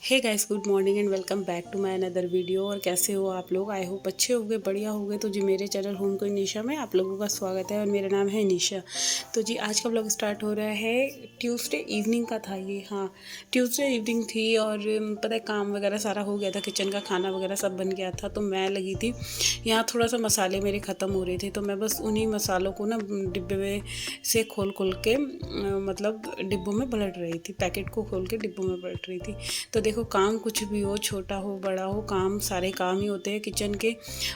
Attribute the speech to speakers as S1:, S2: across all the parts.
S1: Hey guys, good morning and welcome back to my another video. और कैसे हो आप लोग? आई होप अच्छे होंगे, बढ़िया होंगे। तो जी मेरे चैनल होम कोई निशा में आप लोगों का स्वागत है और मेरा नाम है निशा। तो जी आज का ब्लॉग स्टार्ट हो रहा है। ट्यूसडे इवनिंग का था ये, हाँ ट्यूसडे इवनिंग थी। और पता है काम वगैरह सारा हो गया था, किचन का खाना वगैरह सब बन गया था। तो मैं लगी थी यहाँ, थोड़ा सा मसाले मेरे ख़त्म हो रहे थे, तो मैं बस उन्हीं मसालों को ना डिब्बे में से खोल खोल के मतलब डिब्बों में पलट रही थी, पैकेट को खोल के डिब्बों में पलट रही थी। तो देखो, काम कुछ भी हो, छोटा हो बड़ा हो, काम सारे काम ही होते हैं किचन के।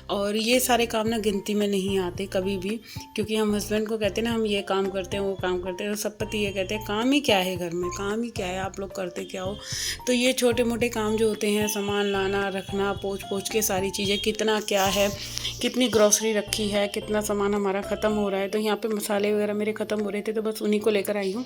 S1: और ये सारे काम ना गिनती में नहीं आते कभी भी, क्योंकि हम हस्बैंड को कहते हैं ना हम ये काम करते हैं वो काम करते हैं, तो सब पति ये कहते हैं काम ही क्या है घर में, काम ही क्या है, आप लोग करते क्या हो। तो ये छोटे मोटे काम जो होते हैं, सामान लाना रखना, पोंछ पोंछ के सारी चीज़ें, कितना क्या है, कितनी ग्रॉसरी रखी है, कितना सामान हमारा ख़त्म हो रहा है। तो यहाँ पे मसाले वगैरह मेरे ख़त्म हो रहे थे, तो बस उन्हीं को लेकर आई हूँ।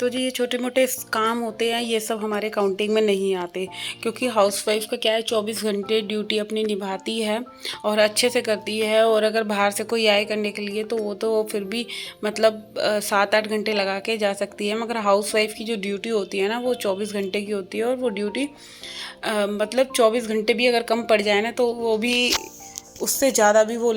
S1: तो जी ये छोटे मोटे काम होते हैं, ये सब हमारे काउंटिंग में नहीं आते, क्योंकि हाउसवाइफ का क्या है, 24 घंटे ड्यूटी अपनी निभाती है और अच्छे से करती है। और अगर बाहर से कोई आए करने के लिए तो वो तो फिर भी मतलब 7-8 घंटे लगा के जा सकती है। मगर हाउसवाइफ की जो ड्यूटी होती है ना, वो 24 घंटे की होती है। और वो ड्यूटी मतलब 24 घंटे भी अगर कम पड़ जाए ना, तो वो भी उससे ज़्यादा भी वो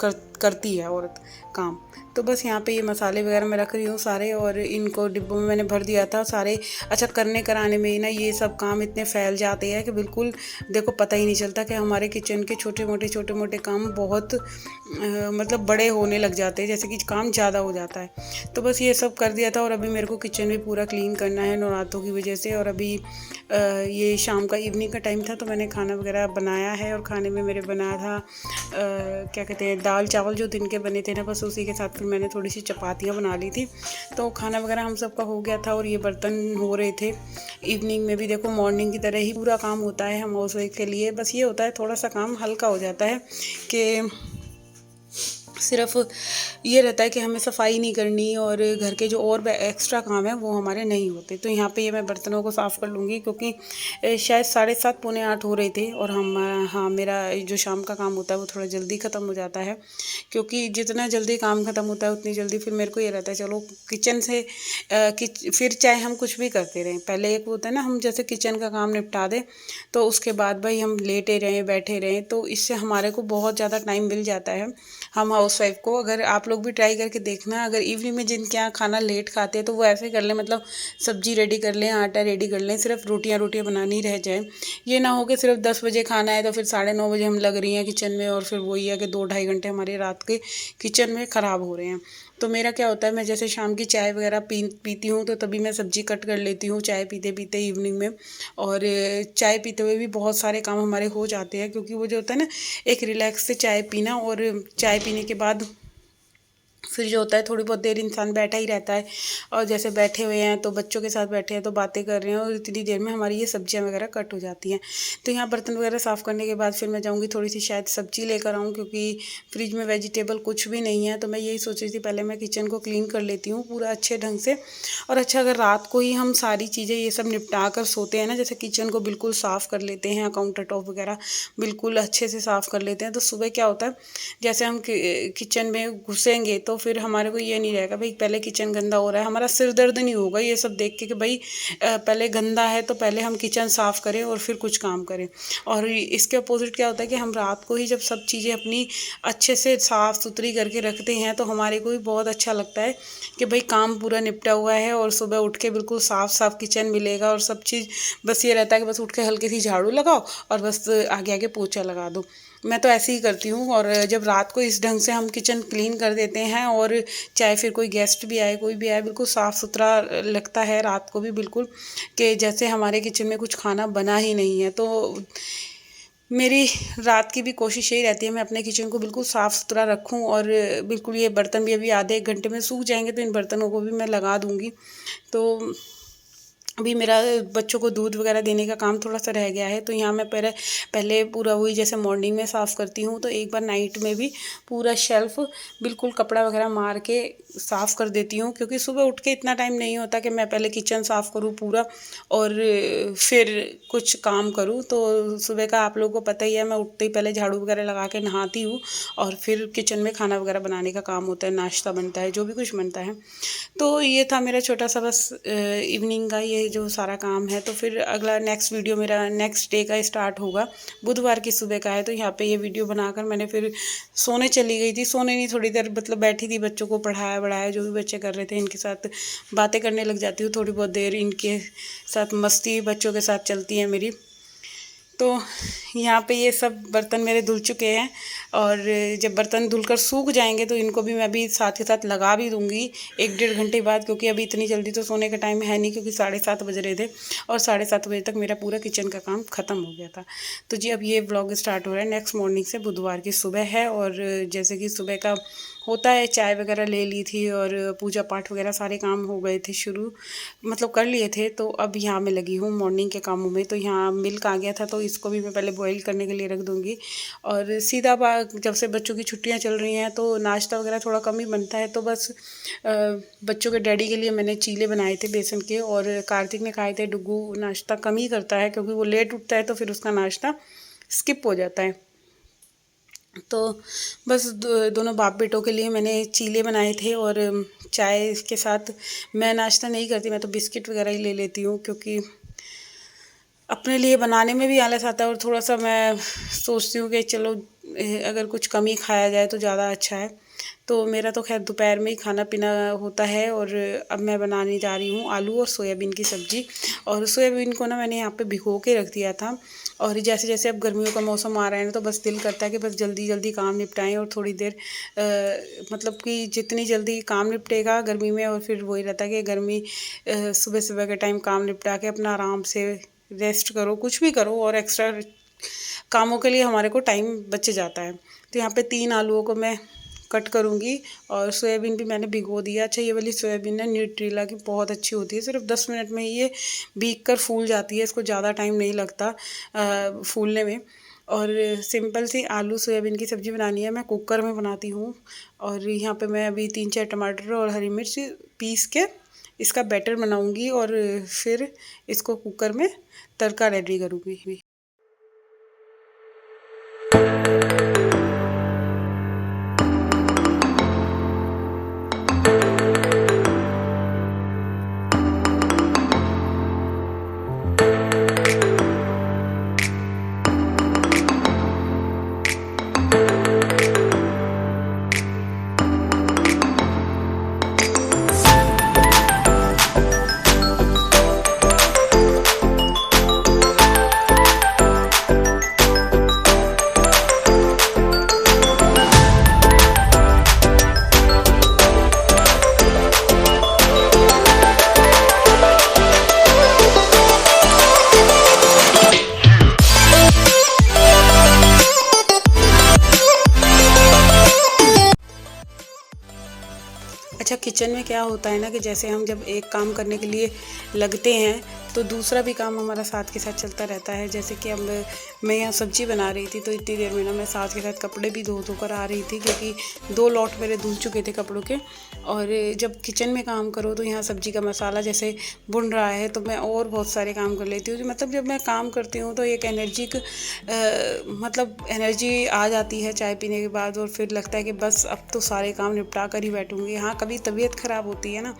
S1: करती है औरत काम। तो बस यहाँ पे ये मसाले वगैरह मैं रख रही हूँ सारे, और इनको डिब्बों में मैंने भर दिया था सारे। अच्छा, करने कराने में ही ना ये सब काम इतने फैल जाते हैं कि बिल्कुल देखो पता ही नहीं चलता कि हमारे किचन के छोटे मोटे काम बहुत मतलब बड़े होने लग जाते हैं, जैसे कि काम ज़्यादा हो जाता है। तो बस ये सब कर दिया था, और अभी मेरे को किचन भी पूरा क्लीन करना है नवरात्रों की वजह से। और अभी ये शाम का इवनिंग का टाइम था, तो मैंने खाना वगैरह बनाया है। और खाने में मेरे बनाया था क्या कहते हैं, दाल चावल जो दिन के बने थे ना, बस उसी के साथ फिर मैंने थोड़ी सी चपातियाँ बना ली थी। तो खाना वगैरह हम सबका हो गया था, और ये बर्तन हो रहे थे। इवनिंग में भी देखो मॉर्निंग की तरह ही पूरा काम होता है हम हाउस वाइफ के लिए। बस ये होता है थोड़ा सा काम हल्का हो जाता है कि सिर्फ ये रहता है कि हमें सफाई नहीं करनी, और घर के जो और एक्स्ट्रा काम है वो हमारे नहीं होते। तो यहाँ पे ये मैं बर्तनों को साफ़ कर लूँगी, क्योंकि शायद 7:30 पौने 8 हो रहे थे। और हम हाँ मेरा जो शाम का काम होता है वो थोड़ा जल्दी ख़त्म हो जाता है, क्योंकि जितना जल्दी काम ख़त्म होता है उतनी जल्दी फिर मेरे को ये रहता है चलो किचन से फिर चाहे हम कुछ भी करते रहें, पहले एक होता है ना हम जैसे किचन का काम निपटा दें, तो उसके बाद भाई हम लेटे रहें बैठे रहें, तो इससे हमारे को बहुत ज़्यादा टाइम मिल जाता है हम हाउसवाइफ को। अगर आप लोग भी ट्राई करके देखना, अगर इवनिंग में जिनके यहाँ खाना लेट खाते हैं तो वो ऐसे कर लें, मतलब सब्जी रेडी कर लें, आटा रेडी कर लें, सिर्फ रोटियां बनानी रह जाए। ये ना हो कि सिर्फ 10 बजे खाना है तो फिर 9:30 बजे हम लग रही हैं किचन में, और फिर वही है कि 2-2.5 घंटे हमारे रात के किचन में ख़राब हो रहे हैं। तो मेरा क्या होता है, मैं जैसे शाम की चाय वगैरह पीती हूँ, तो तभी मैं सब्ज़ी कट कर लेती हूँ चाय पीते पीते इवनिंग में। और चाय पीते हुए भी बहुत सारे काम हमारे हो जाते हैं, क्योंकि वो जो होता है ना एक रिलैक्स से चाय पीना, और चाय पीने के बाद फिर जो होता है थोड़ी बहुत देर इंसान बैठा ही रहता है। और जैसे बैठे हुए हैं तो बच्चों के साथ बैठे हैं तो बातें कर रहे हैं, और इतनी देर में हमारी ये सब्जियां वगैरह कट हो जाती हैं। तो यहाँ बर्तन वगैरह साफ़ करने के बाद फिर मैं जाऊँगी थोड़ी सी शायद सब्ज़ी लेकर आऊँ, क्योंकि फ्रिज में वेजिटेबल कुछ भी नहीं है। तो मैं यही सोच रही थी पहले मैं किचन को क्लीन कर लेती हूँ पूरा अच्छे ढंग से। और अच्छा, अगर रात को ही हम सारी चीज़ें ये सब निपटा कर सोते हैं ना, जैसे किचन को बिल्कुल साफ़ कर लेते हैं, काउंटर टॉप वगैरह बिल्कुल अच्छे से साफ़ कर लेते हैं, तो सुबह क्या होता है जैसे हम किचन में घुसेंगे तो फिर हमारे को ये नहीं रहेगा भाई पहले किचन गंदा हो रहा है, हमारा सिर दर्द नहीं होगा ये सब देख के कि भाई पहले गंदा है तो पहले हम किचन साफ़ करें और फिर कुछ काम करें। और इसके अपोजिट क्या होता है कि हम रात को ही जब सब चीज़ें अपनी अच्छे से साफ़ सुथरी करके रखते हैं, तो हमारे को भी बहुत अच्छा लगता है कि भाई काम पूरा निपटा हुआ है, और सुबह उठ के बिल्कुल साफ़ साफ़ किचन मिलेगा और सब चीज़। बस ये रहता है कि बस उठ के हल्की सी झाड़ू लगाओ और बस आगे आगे पोछा लगा दो। मैं तो ऐसे ही करती हूँ। और जब रात को इस ढंग से हम किचन क्लीन कर देते हैं, और चाहे फिर कोई गेस्ट भी आए कोई भी आए, बिल्कुल साफ़ सुथरा लगता है रात को भी, बिल्कुल कि जैसे हमारे किचन में कुछ खाना बना ही नहीं है। तो मेरी रात की भी कोशिश यही रहती है मैं अपने किचन को बिल्कुल साफ़ सुथरा रखूं। और बिल्कुल ये बर्तन भी अभी आधे 1 घंटे में सूख जाएंगे, तो इन बर्तनों को भी मैं लगा दूंगी। तो अभी मेरा बच्चों को दूध वगैरह देने का काम थोड़ा सा रह गया है, तो यहाँ मैं पहले पूरा वही जैसे मॉर्निंग में साफ़ करती हूँ, तो एक बार नाइट में भी पूरा शेल्फ़ बिल्कुल कपड़ा वगैरह मार के साफ़ कर देती हूँ, क्योंकि सुबह उठ के इतना टाइम नहीं होता कि मैं पहले किचन साफ़ करूँ पूरा और फिर कुछ काम करूँ। तो सुबह का आप लोगों को पता ही है, मैं उठते ही पहले झाड़ू वगैरह लगा के नहाती हूँ, और फिर किचन में खाना वगैरह बनाने का काम होता है, नाश्ता बनता है, जो भी कुछ बनता है। तो ये था मेरा छोटा सा बस इवनिंग का ये ये जो सारा काम है। तो फिर अगला नेक्स्ट वीडियो मेरा नेक्स्ट डे का स्टार्ट होगा, बुधवार की सुबह का है। तो यहाँ पे ये वीडियो बनाकर मैंने फिर सोने चली गई थी। सोने नहीं, थोड़ी देर मतलब बैठी थी, बच्चों को पढ़ाया बढ़ाया, जो भी बच्चे कर रहे थे इनके साथ बातें करने लग जाती हूँ। थोड़ी बहुत देर इनके साथ मस्ती बच्चों के साथ चलती है मेरी। तो यहाँ पे ये सब बर्तन मेरे धुल चुके हैं, और जब बर्तन धुलकर सूख जाएंगे तो इनको भी मैं भी साथ ही साथ लगा भी दूँगी 1-1.5 घंटे बाद, क्योंकि अभी इतनी जल्दी तो सोने का टाइम है नहीं, क्योंकि 7:30 बज रहे थे और 7:30 बजे तक मेरा पूरा किचन का काम ख़त्म हो गया था। तो जी अब ये व्लॉग स्टार्ट हो रहा है नेक्स्ट मॉर्निंग से, बुधवार की सुबह है। और जैसे कि सुबह का होता है, चाय वगैरह ले ली थी और पूजा पाठ वगैरह सारे काम हो गए थे शुरू, मतलब कर लिए थे। तो अब यहाँ मैं लगी हूँ मॉर्निंग के कामों में। तो यहाँ मिल्क आ गया था, तो इसको भी मैं पहले बॉईल करने के लिए रख दूँगी। और सीधा जब से बच्चों की छुट्टियाँ चल रही हैं तो नाश्ता वगैरह थोड़ा कम ही बनता है। तो बस बच्चों के डैडी के लिए मैंने चीले बनाए थे बेसन के, और कार्तिक ने खाए थे। डुग्गू नाश्ता कम ही करता है, क्योंकि वो लेट उठता है तो फिर उसका नाश्ता स्किप हो जाता है। तो बस दोनों बाप बेटों के लिए मैंने चीले बनाए थे, और चाय के साथ मैं नाश्ता नहीं करती, मैं तो बिस्किट वगैरह ही ले लेती हूँ, क्योंकि अपने लिए बनाने में भी आलस आता है। और थोड़ा सा मैं सोचती हूँ कि चलो अगर कुछ कम ही खाया जाए तो ज़्यादा अच्छा है। तो मेरा तो खैर दोपहर में ही खाना पीना होता है। और अब मैं बनाने जा रही हूँ आलू और सोयाबीन की सब्ज़ी। और सोयाबीन को ना मैंने यहाँ पे भिगो के रख दिया था, और जैसे जैसे अब गर्मियों का मौसम आ रहा है ना, तो बस दिल करता है कि बस जल्दी जल्दी काम निपटाएं। और थोड़ी देर मतलब कि जितनी जल्दी काम निपटेगा गर्मी में, और फिर वही रहता है कि गर्मी सुबह सुबह के टाइम काम निपटा के अपना आराम से रेस्ट करो, कुछ भी करो, और एक्स्ट्रा कामों के लिए हमारे को टाइम बच जाता है। तो यहाँ पे 3 आलूओं को मैं कट करूँगी, और सोयाबीन भी मैंने भिगो दिया। अच्छा, ये वाली सोयाबीन है न्यूट्रीला की, बहुत अच्छी होती है, सिर्फ 10 मिनट में ही ये भीग कर फूल जाती है, इसको ज़्यादा टाइम नहीं लगता फूलने में। और सिंपल सी आलू सोयाबीन की सब्ज़ी बनानी है, मैं कुकर में बनाती हूँ। और यहाँ पे मैं अभी 3-4 टमाटर और हरी मिर्च पीस के इसका बैटर बनाऊँगी, और फिर इसको कुकर में तड़का रेडी करूँगी। अच्छा, किचन में क्या होता है ना कि जैसे हम जब एक काम करने के लिए लगते हैं तो दूसरा भी काम हमारा साथ के साथ चलता रहता है। जैसे कि अब मैं यहाँ सब्ज़ी बना रही थी, तो इतनी देर में ना मैं साथ के साथ कपड़े भी धो कर आ रही थी, क्योंकि 2 लॉट मेरे धुल चुके थे कपड़ों के। और जब किचन में काम करो तो यहाँ सब्ज़ी का मसाला जैसे भुन रहा है, तो मैं और बहुत सारे काम कर लेती हूँ। मतलब जब मैं काम करती हूँ तो एक मतलब एनर्जी आ जाती है चाय पीने के बाद, और फिर लगता है कि बस अब तो सारे काम निपटा कर ही बैठूँगी। हाँ, कभी तबीयत ख़राब होती है ना,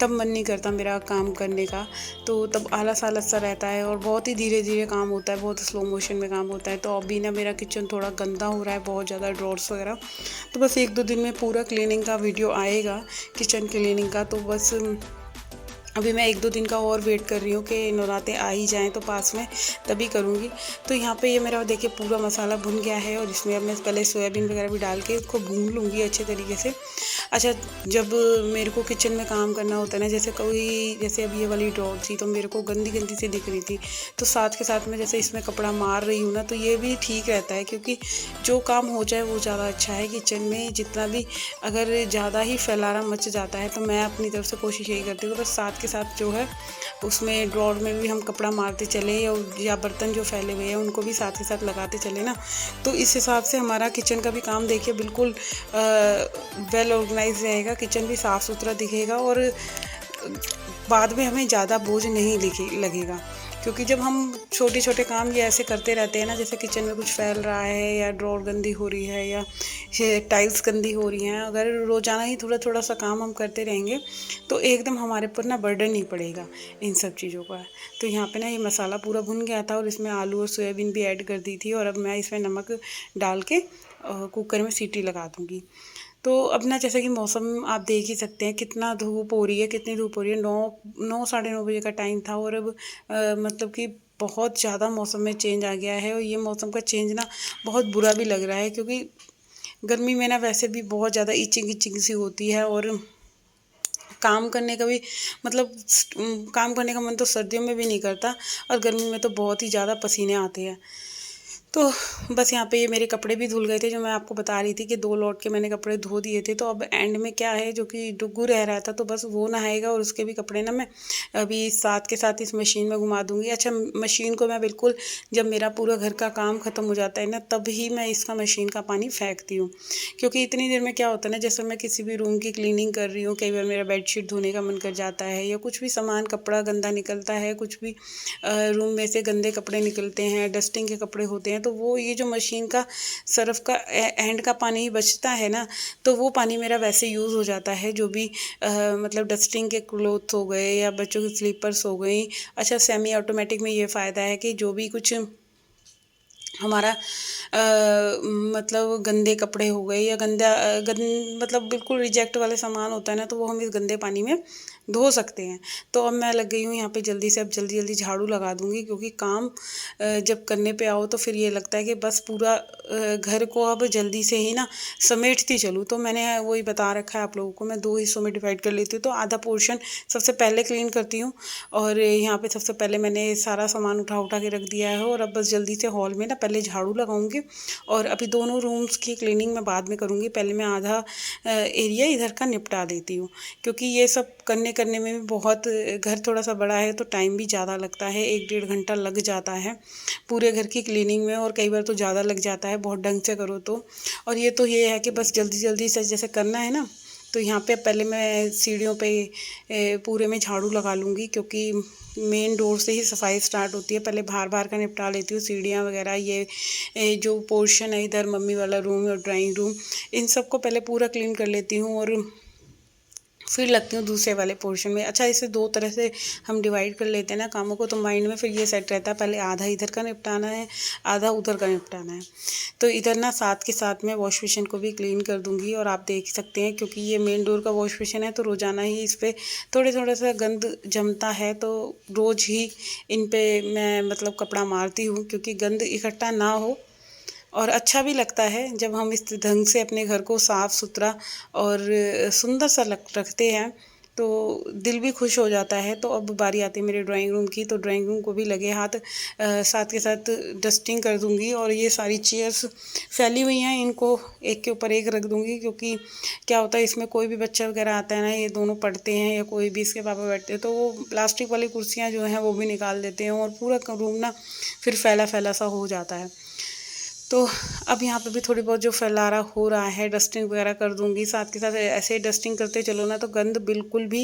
S1: तब मन नहीं करता मेरा काम करने का, तो तब आलस आलस सा रहता है, और बहुत ही धीरे धीरे काम होता है, बहुत स्लो मोशन में काम होता है। तो अभी ना मेरा किचन थोड़ा गंदा हो रहा है, बहुत ज़्यादा ड्रॉर्स वगैरह। तो बस 1-2 दिन में पूरा क्लीनिंग का वीडियो आएगा, किचन क्लीनिंग का। तो बस अभी मैं 1-2 दिन का और वेट कर रही हूँ कि नवरात्रे आ ही जाएँ तो पास में, तभी करूँगी। तो यहाँ पे ये मेरा देखिए पूरा मसाला भुन गया है, और इसमें अब मैं पहले सोयाबीन वगैरह भी डाल के इसको भून लूँगी अच्छे तरीके से। अच्छा, जब मेरे को किचन में काम करना होता है ना, जैसे अब ये वाली ड्रॉर थी तो मेरे को गंदी गंदी सी दिख रही थी, तो साथ के साथ में जैसे इसमें कपड़ा मार रही हूँ ना, तो ये भी ठीक रहता है, क्योंकि जो काम हो जाए वो ज़्यादा अच्छा है। किचन में जितना भी अगर ज़्यादा ही फैलारा मच जाता है, तो मैं अपनी तरफ से कोशिश यही करती हूँ बस साथ के साथ जो है उसमें ड्रॉर में भी हम कपड़ा मारते चले, या बर्तन जो फैले हुए हैं उनको भी साथ के साथ लगाते चले ना, तो इस हिसाब से हमारा किचन का भी काम देखिए बिल्कुल वेल ऑर्गेनाइज रहेगा, किचन भी साफ़ सुथरा दिखेगा, और बाद में हमें ज़्यादा बोझ नहीं लगेगा। क्योंकि जब हम छोटे छोटे काम ये ऐसे करते रहते हैं ना, जैसे किचन में कुछ फैल रहा है या ड्रॉर गंदी हो रही है या ये टाइल्स गंदी हो रही हैं, अगर रोज़ाना ही थोड़ा थोड़ा सा काम हम करते रहेंगे तो एकदम हमारे ऊपर ना बर्डन नहीं पड़ेगा इन सब चीज़ों का। तो यहाँ पे ना ये मसाला पूरा भुन गया था और इसमें आलू और सोयाबीन भी ऐड कर दी थी, और अब मैं इसमें नमक डाल के कुकर में सीटी लगा दूँगी। तो अब ना जैसे कि मौसम आप देख ही सकते हैं, कितना धूप हो रही है, कितनी धूप हो रही है। 9 साढ़े 9 बजे का टाइम था और अब मतलब कि बहुत ज़्यादा मौसम में चेंज आ गया है। और ये मौसम का चेंज ना बहुत बुरा भी लग रहा है, क्योंकि गर्मी में ना वैसे भी बहुत ज़्यादा इचिंग इचिंग सी होती है, और काम करने का भी मतलब काम करने का मन तो सर्दियों में भी नहीं करता, और गर्मी में तो बहुत ही ज़्यादा पसीने आते हैं। तो बस यहाँ पे ये मेरे कपड़े भी धुल गए थे, जो मैं आपको बता रही थी कि 2 लौट के मैंने कपड़े धो दिए थे। तो अब एंड में क्या है, जो कि डुग्गू रह रहा था, तो बस वो नहाएगा और उसके भी कपड़े ना मैं अभी साथ के साथ इस मशीन में घुमा दूँगी। अच्छा, मशीन को मैं बिल्कुल जब मेरा पूरा घर का काम ख़त्म हो जाता है ना, तब ही मैं इसका मशीन का पानी फेंकती हूँ। क्योंकि इतनी देर में क्या होता है ना, जैसे मैं किसी भी रूम की क्लीनिंग कर रही हूँ, कई बार मेरा बेडशीट धोने का मन कर जाता है, या कुछ भी सामान कपड़ा गंदा निकलता है, कुछ भी रूम में से गंदे कपड़े निकलते हैं, डस्टिंग के कपड़े होते हैं, तो वो ये जो मशीन का सर्फ़ का एंड का पानी बचता है ना, तो वो पानी मेरा वैसे यूज़ हो जाता है। जो भी मतलब डस्टिंग के क्लोथ हो गए या बच्चों की स्लीपर्स हो गई। अच्छा, सेमी ऑटोमेटिक में ये फ़ायदा है कि जो भी कुछ हमारा मतलब गंदे कपड़े हो गए या मतलब बिल्कुल रिजेक्ट वाले सामान होता है ना, तो वो हम इस गंदे पानी में धो सकते हैं। तो अब मैं लग गई हूँ यहाँ पे जल्दी से, अब जल्दी जल्दी झाड़ू लगा दूँगी, क्योंकि काम जब करने पे आओ तो फिर ये लगता है कि बस पूरा घर को अब जल्दी से ही ना समेटती चलूँ। तो मैंने वही बता रखा है आप लोगों को, मैं 2 हिस्सों में डिवाइड कर लेती हूँ। तो आधा पोर्शन सबसे पहले क्लीन करती हूँ, और यहाँ पे सबसे पहले मैंने सारा सामान उठा उठा के रख दिया है, और अब बस जल्दी से हॉल में ना पहले झाड़ू लगाऊंगी, और अभी दोनों रूम्स की क्लीनिंग मैं बाद में करूँगी। पहले मैं आधा एरिया इधर का निपटा देती हूँ, क्योंकि ये सब करने करने में भी बहुत घर थोड़ा सा बड़ा है तो टाइम भी ज़्यादा लगता है, 1 डेढ़ घंटा लग जाता है पूरे घर की क्लीनिंग में, और कई बार तो ज़्यादा लग जाता है बहुत ढंग से करो तो। और ये तो ये है कि बस जल्दी जल्दी से जैसे करना है ना, तो यहाँ पे पहले मैं सीढ़ियों पे पूरे में झाड़ू लगा लूँगी, क्योंकि मेन डोर से ही सफाई स्टार्ट होती है। पहले बाहर बाहर का निपटा लेती हूँ, सीढ़ियाँ वगैरह, ये जो पोर्शन है इधर मम्मी वाला रूम और ड्राइंग रूम, इन सब को पहले पूरा क्लीन कर लेती हूँ, और फिर लगती हूँ दूसरे वाले पोर्शन में। अच्छा, इसे 2 तरह से हम डिवाइड कर लेते हैं ना कामों को, तो माइंड में फिर ये सेट रहता है, पहले आधा इधर का निपटाना है, आधा उधर का निपटाना है। तो इधर ना साथ के साथ में वॉश बेसिन को भी क्लीन कर दूँगी, और आप देख सकते हैं क्योंकि ये मेन डोर का वॉश बेसिन है, तो रोज़ाना ही इस पर थोड़ा सा गंद जमता है, तो रोज़ ही इन पर मैं मतलब कपड़ा मारती हूँ, क्योंकि गंद इकट्ठा ना हो। और अच्छा भी लगता है जब हम इस ढंग से अपने घर को साफ़ सुथरा और सुंदर सा रखते हैं, तो दिल भी खुश हो जाता है। तो अब बारी आती है मेरे ड्राइंग रूम की, तो ड्राइंग रूम को भी लगे हाथ साथ के साथ डस्टिंग कर दूंगी, और ये सारी चेयर्स फैली हुई हैं, इनको एक के ऊपर एक रख दूंगी, क्योंकि क्या होता है इसमें कोई भी बच्चा वगैरह आता है ना, ये दोनों पढ़ते हैं या कोई भी इसके पापा बैठते हैं, तो वो प्लास्टिक वाली कुर्सियाँ जो हैं वो भी निकाल देते हैं, और पूरा रूम ना फिर फैला फैला सा हो जाता है। तो अब यहाँ पे भी थोड़ी बहुत जो फैलारा हो रहा है, डस्टिंग वगैरह कर दूँगी। साथ के साथ ऐसे डस्टिंग करते चलो ना, तो गंद बिल्कुल भी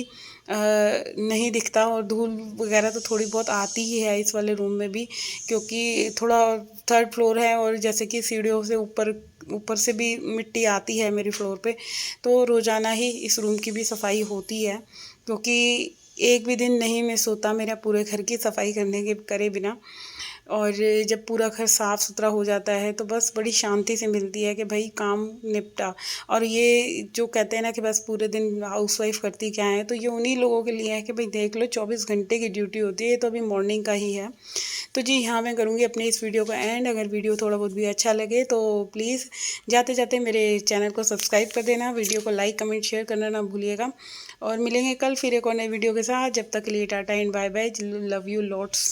S1: नहीं दिखता, और धूल वगैरह तो थोड़ी बहुत आती ही है इस वाले रूम में भी, क्योंकि थोड़ा 3rd फ्लोर है, और जैसे कि सीढ़ियों से ऊपर ऊपर से भी मिट्टी आती है मेरी फ्लोर पे, तो रोज़ाना ही इस रूम की भी सफाई होती है, क्योंकि एक भी दिन नहीं मिस होता मेरा पूरे घर की सफाई करने के करे बिना। और जब पूरा घर साफ़ सुथरा हो जाता है, तो बस बड़ी शांति से मिलती है कि भाई काम निपटा। और ये जो कहते हैं ना कि बस पूरे दिन हाउसवाइफ करती क्या है, तो ये उन्हीं लोगों के लिए है कि भाई देख लो 24 घंटे की ड्यूटी होती है, ये तो अभी मॉर्निंग का ही है। तो जी हाँ, मैं करूँगी अपने इस वीडियो का एंड। अगर वीडियो थोड़ा बहुत भी अच्छा लगे तो प्लीज़ जाते जाते मेरे चैनल को सब्सक्राइब कर देना, वीडियो को लाइक कमेंट शेयर करना ना भूलिएगा, और मिलेंगे कल फिर एक और नई वीडियो के साथ। जब तक के लिए tata and bye bye, love you lots.